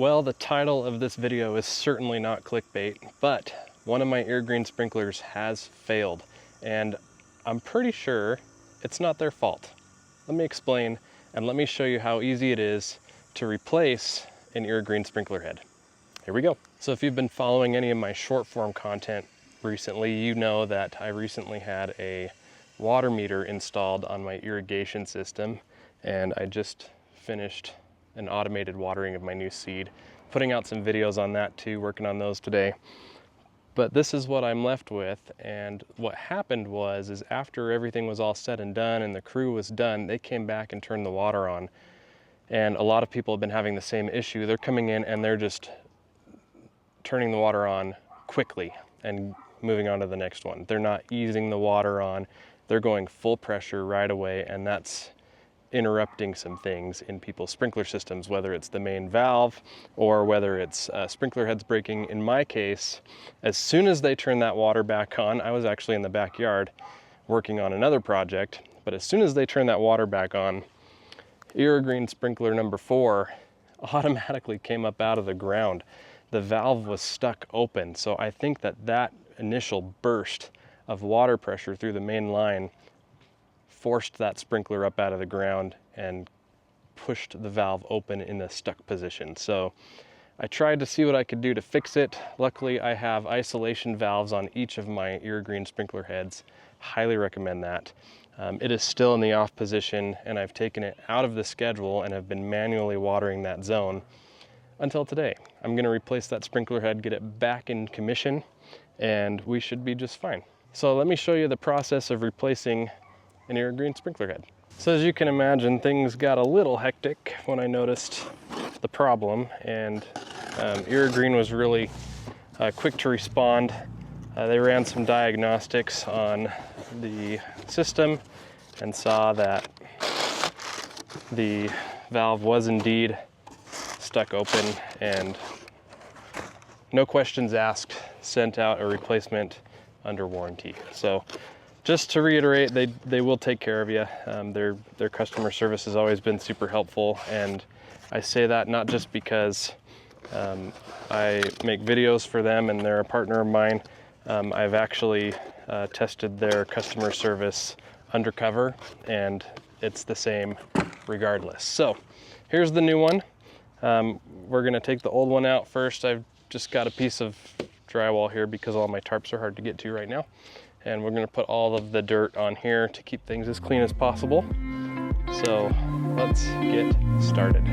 Well, the title of this video is certainly not clickbait, but one of my Irrigreen sprinklers has failed, and I'm pretty sure it's not their fault. Let me explain, and let me show you how easy it is to replace an Irrigreen sprinkler head. Here we go. So if you've been following any of my short form content recently, you know that I recently had a water meter installed on my irrigation system, and I just finished an automated watering of my new seed, putting out some videos on that too, working on those today. But this is what I'm left with, and what happened is after everything was all said and done and the crew was done, they came back and turned the water on. And a lot of people have been having the same issue. They're coming in and they're just turning the water on quickly and moving on to the next one. They're not easing the water on. They're going full pressure right away, and that's interrupting some things in people's sprinkler systems, whether it's the main valve or whether it's sprinkler heads breaking. In my case, as soon as they turn that water back on, I was actually in the backyard working on another project, but as soon as they turn that water back on, Irrigreen sprinkler number 4 automatically came up out of the ground. The valve was stuck open, so I think that initial burst of water pressure through the main line forced that sprinkler up out of the ground and pushed the valve open in the stuck position. So I tried to see what I could do to fix it. Luckily, I have isolation valves on each of my Irrigreen sprinkler heads. Highly recommend that. It is still in the off position, and I've taken it out of the schedule and have been manually watering that zone until today. I'm gonna replace that sprinkler head, get it back in commission, and we should be just fine. So let me show you the process of replacing an Irrigreen sprinkler head. So as you can imagine, things got a little hectic when I noticed the problem, and Irrigreen was really quick to respond. They ran some diagnostics on the system and saw that the valve was indeed stuck open, and no questions asked, sent out a replacement under warranty. So just to reiterate, they will take care of you. Their customer service has always been super helpful, and I say that not just because I make videos for them and they're a partner of mine. I've actually tested their customer service undercover, and it's the same regardless. So here's the new one. We're gonna take the old one out first. I've just got a piece of drywall here because all my tarps are hard to get to right now. And we're gonna put all of the dirt on here to keep things as clean as possible. So let's get started.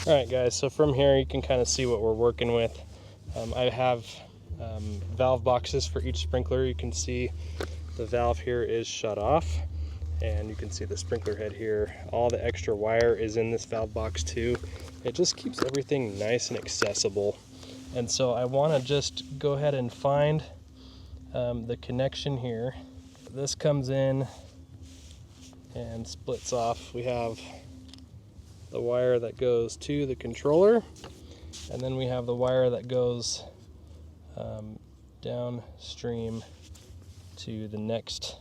All right, guys, so from here you can kind of see what we're working with. I have valve boxes for each sprinkler. You can see the valve here is shut off, and you can see the sprinkler head here. All the extra wire is in this valve box too. It just keeps everything nice and accessible. And so I want to just go ahead and find the connection here. This comes in and splits off. We have the wire that goes to the controller, and then we have the wire that goes downstream to the next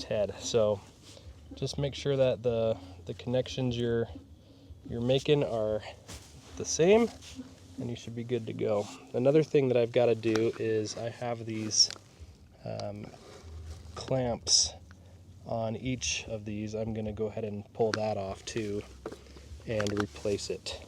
head. So just make sure that the connections you're making are the same, and you should be good to go. Another thing that I've got to do is I have these clamps on each of these. I'm going to go ahead and pull that off too and replace it.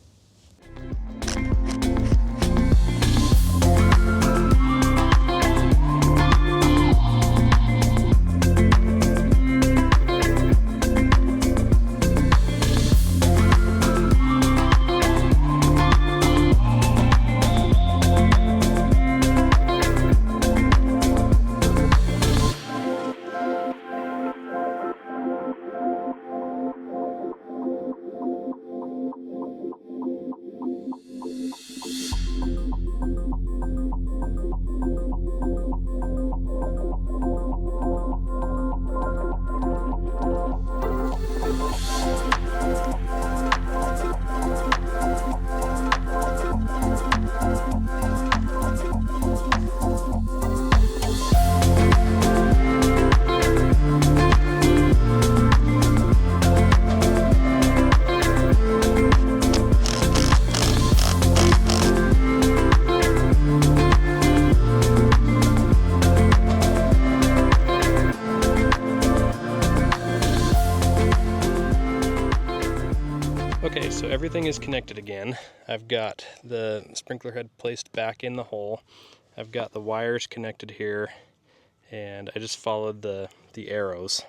everything is connected again. I've got the sprinkler head placed back in the hole. I've got the wires connected here, and I just followed the arrows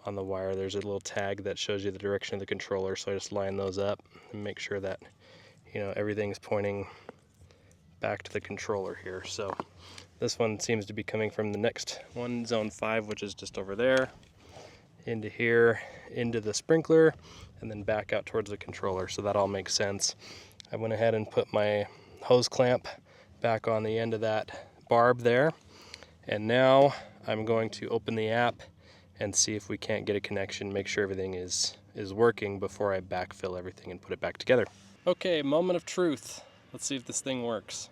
on the wire. There's a little tag that shows you the direction of the controller, so I just line those up and make sure that, you know, everything's pointing back to the controller here. So this one seems to be coming from the next one, zone 5, which is just over there, into here, into the sprinkler, and then back out towards the controller. So that all makes sense. I went ahead and put my hose clamp back on the end of that barb there, and now I'm going to open the app and see if we can't get a connection, make sure everything is working before I backfill everything and put it back together. Okay, moment of truth. Let's see if this thing works.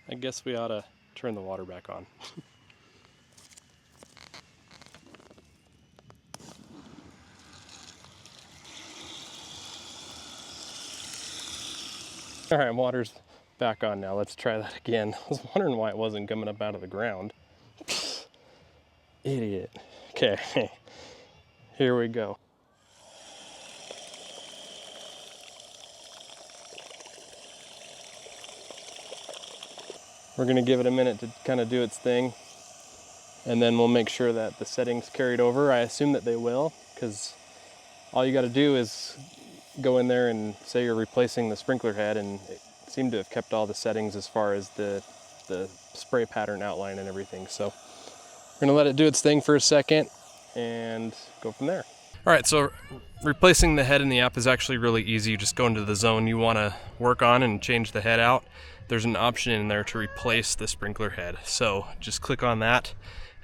I guess we ought to turn the water back on. All right, water's back on now. Let's try that again. I was wondering why it wasn't coming up out of the ground. Idiot. Okay, here we go. We're gonna give it a minute to kind of do its thing, and then we'll make sure that the settings carried over. I assume that they will, because all you gotta do is go in there and say you're replacing the sprinkler head, and it seemed to have kept all the settings as far as the spray pattern outline and everything. So we're gonna let it do its thing for a second and go from there. All right, so replacing the head in the app is actually really easy. You just go into the zone you wanna work on and change the head out. There's an option in there to replace the sprinkler head. So just click on that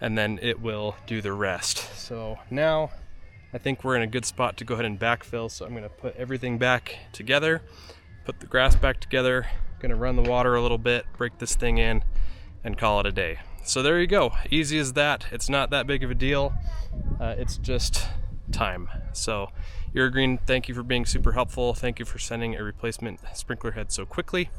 and then it will do the rest. So now I think we're in a good spot to go ahead and backfill. So I'm gonna put everything back together, put the grass back together, gonna run the water a little bit, break this thing in, and call it a day. So there you go, easy as that. It's not that big of a deal. It's just time. So Irrigreen, thank you for being super helpful. Thank you for sending a replacement sprinkler head so quickly.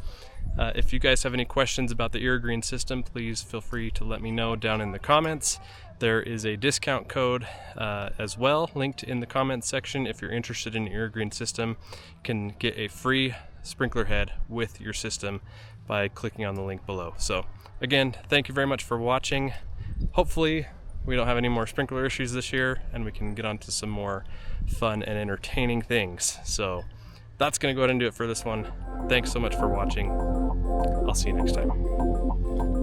If you guys have any questions about the Irrigreen system, please feel free to let me know down in the comments. There is a discount code as well linked in the comments section. If you're interested in the Irrigreen system, you can get a free sprinkler head with your system by clicking on the link below. So again, thank you very much for watching. Hopefully we don't have any more sprinkler issues this year and we can get on to some more fun and entertaining things. So that's going to go ahead and do it for this one. Thanks so much for watching. I'll see you next time.